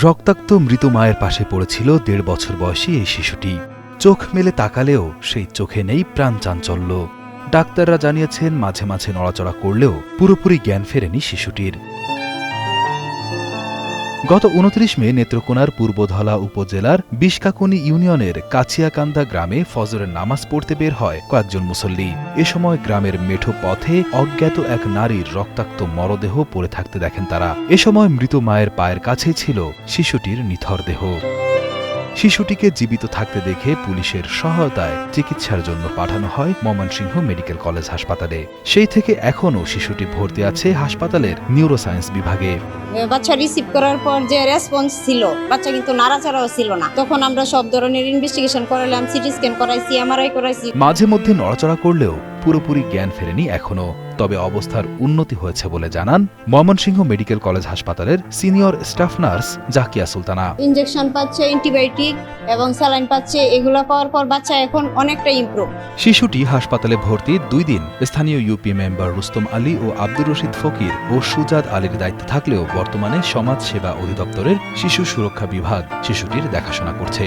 রক্তাক্ত মৃত মায়ের পাশে পড়েছিল ১.৫ বছর বয়সী এই শিশুটি। চোখ মেলে তাকালেও সেই চোখে নেই প্রাণ চাঞ্চল্য। ডাক্তাররা জানিয়েছেন মাঝে মাঝে নড়াচড়া করলেও পুরোপুরি জ্ঞান ফেরেনি শিশুটির। গত ২৯ মে নেত্রকোনার পূর্বধলা উপজেলার বিশকাকুনি ইউনিয়নের কাছিয়াকান্দা গ্রামে ফজরের নামাজ পড়তে বের হয় কয়েকজন মুসল্লি। এ সময় গ্রামের মেঠো পথে অজ্ঞাত এক নারীর রক্তাক্ত মরদেহ পড়ে থাকতে দেখেন তারা। এ সময় মৃত মায়ের পায়ের কাছেই ছিল শিশুটির নিথর দেহ। শিশুটিকে জীবিত থাকতে দেখে পুলিশের সহায়তায় চিকিৎসার জন্য পাঠানো হয় ময়মনসিংহ মেডিকেল কলেজ হাসপাতালে। সেই থেকে এখনও শিশুটি ভর্তি আছে হাসপাতালের নিউরোসায়েন্স বিভাগে। বাচ্চা রিসিভ করার পর যে রেসপন্স ছিল, বাচ্চা কিন্তু নাড়াচাড়াও ছিল না। তখন আমরা সব ধরনের ইনভেস্টিগেশন করালাম, সিটি স্ক্যান করাইছি, এমআরআই করাইছি। মাঝে মধ্যে নড়াচড়া করলেও পুরোপুরি জ্ঞান ফেরেনি এখনো। তবে অবস্থার উন্নতি হয়েছে বলে জানান ময়মনসিংহ মেডিকেল কলেজ হাসপাতালের senior staff nurse Zakia Sultana. Injection পাচ্ছে, অ্যান্টিবায়োটিক এবং স্যালাইন পাচ্ছে। এগুলো পাওয়ার পর বাচ্চা এখন অনেকটা ইমপ্রুভ। শিশুটি হাসপাতালে ভর্তি ২ দিন স্থানীয় ইউপি মেম্বার রুস্তম আলী ও আব্দুর রশিদ ফকির ও সুজাত আলীর দায়িত্বে থাকলেও বর্তমানে সমাজ সেবা অধিদপ্তরের শিশু সুরক্ষা বিভাগ শিশুটির দেখাশোনা করছে।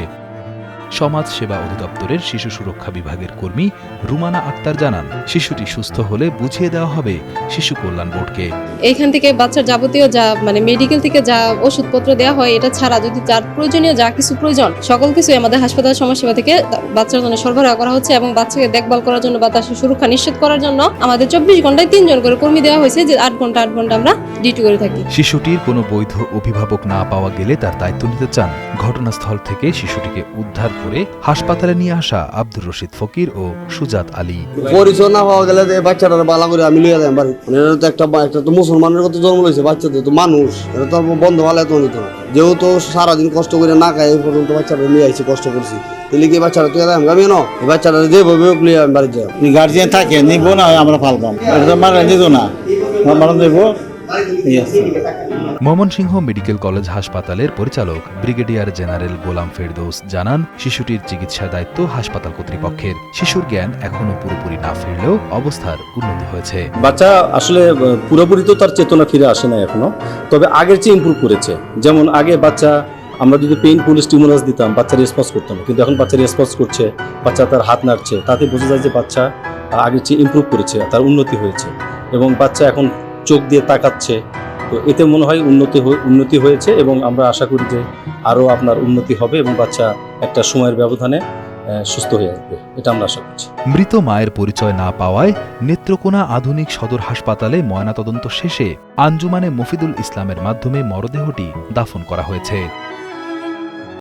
সমাজ সেবা অধিদপ্তরের শিশু সুরক্ষা বিভাগের কর্মী রুমানা আক্তার জানান, শিশুটি সুস্থ হলে বুঝিয়ে দেওয়া হবে শিশু কল্যাণ বোর্ডকে। এইখান থেকে বাচ্চার যাবতীয় যা মেডিকেল থেকে যা ওষুধপত্র দেওয়া হয়, এটা ছাড়া যদি যার প্রয়োজনীয় যা কিছু প্রয়োজন সকল কিছু আমাদের হাসপাতাল সমাজসেবা থেকে বাচ্চার জন্য সরবরাহ করা হচ্ছে এবং বাচ্চাকে দেখভাল করার জন্য বা তার সুরক্ষা নিশ্চিত করার জন্য আমাদের ২৪ ঘন্টায় ৩ জন করে কর্মী দেওয়া হয়েছে, যে ৮ ঘন্টা আমরা ডিউটি করে থাকি। শিশুটির কোনো বৈধ অভিভাবক না পাওয়া গেলে তার দায়িত্ব নিতে চান ঘটনাস্থল থেকে শিশুটিকে উদ্ধার করে হাসপাতালে নিয়ে আসা আব্দুর রশিদ ফকির ও সুজাত আলী। পরিচয় না পাওয়া গেলে বাচ্চাটা বালা করে আমি লিয়ে যাই বাড়ি। এটা তো একটা তো মুসলমানের কত জন্ম হয়েছে, বাচ্চাদের তো মানুষ, এটা তো বন্ধ ভালো তো নিত না। যেহেতু সারাদিন কষ্ট করে না খাই এই পর্যন্ত বাচ্চাটা নিয়ে আসছি, কষ্ট করছি। তাহলে কি বাচ্চাটা তুই আমি ন এই বাচ্চাটা যেভাবে লিয়ে আমি বাড়ি যাই। গার্জিয়ান থাকে নিব না, আমরা পালবাম, এটা তো মারা নিত না, মারা দেব। ময়মনসিংহ মেডিকেল কলেজ হাসপাতালের পরিচালক ব্রিগেডিয়ার জেনারেল গোলাম ফেরদৌস জানান, শিশুটির চিকিৎসার দায়িত্ব হাসপাতাল কর্তৃপক্ষের। শিশুর জ্ঞান এখনো পুরোপুরি না ফিরলেও অবস্থার উন্নতি হয়েছে। বাচ্চা আসলে পুরোপুরি তো তার চেতনা ফিরে আসে না এখনো, তবে আগের চেয়ে ইমপ্রুভ করেছে। যেমন আগে বাচ্চা আমরা যদি পেইনফুল স্টিমুলাস দিতাম বাচ্চা রেসপন্স করতো না, কিন্তু এখন বাচ্চা রেসপন্স করছে, বাচ্চা তার হাত নাড়ছে, তাতে বোঝা যায় যে বাচ্চা আগের চেয়ে ইমপ্রুভ করেছে, তার উন্নতি হয়েছে এবং বাচ্চা এখন চোখ দিয়ে তাকাচ্ছে। তো এতে মনে হয় উন্নতি হয়েছে এবং আমরা আশা করি যে আরও আপনার উন্নতি হবে এবং বাচ্চা একটা সময়ের ব্যবধানে সুস্থ হয়ে আসবে, এটা আমরা আশা করছি। মৃত মায়ের পরিচয় না পাওয়ায় নেত্রকোনা আধুনিক সদর হাসপাতালে ময়নাতদন্ত শেষে আঞ্জুমানে মফিদুল ইসলামের মাধ্যমে মরদেহটি দাফন করা হয়েছে।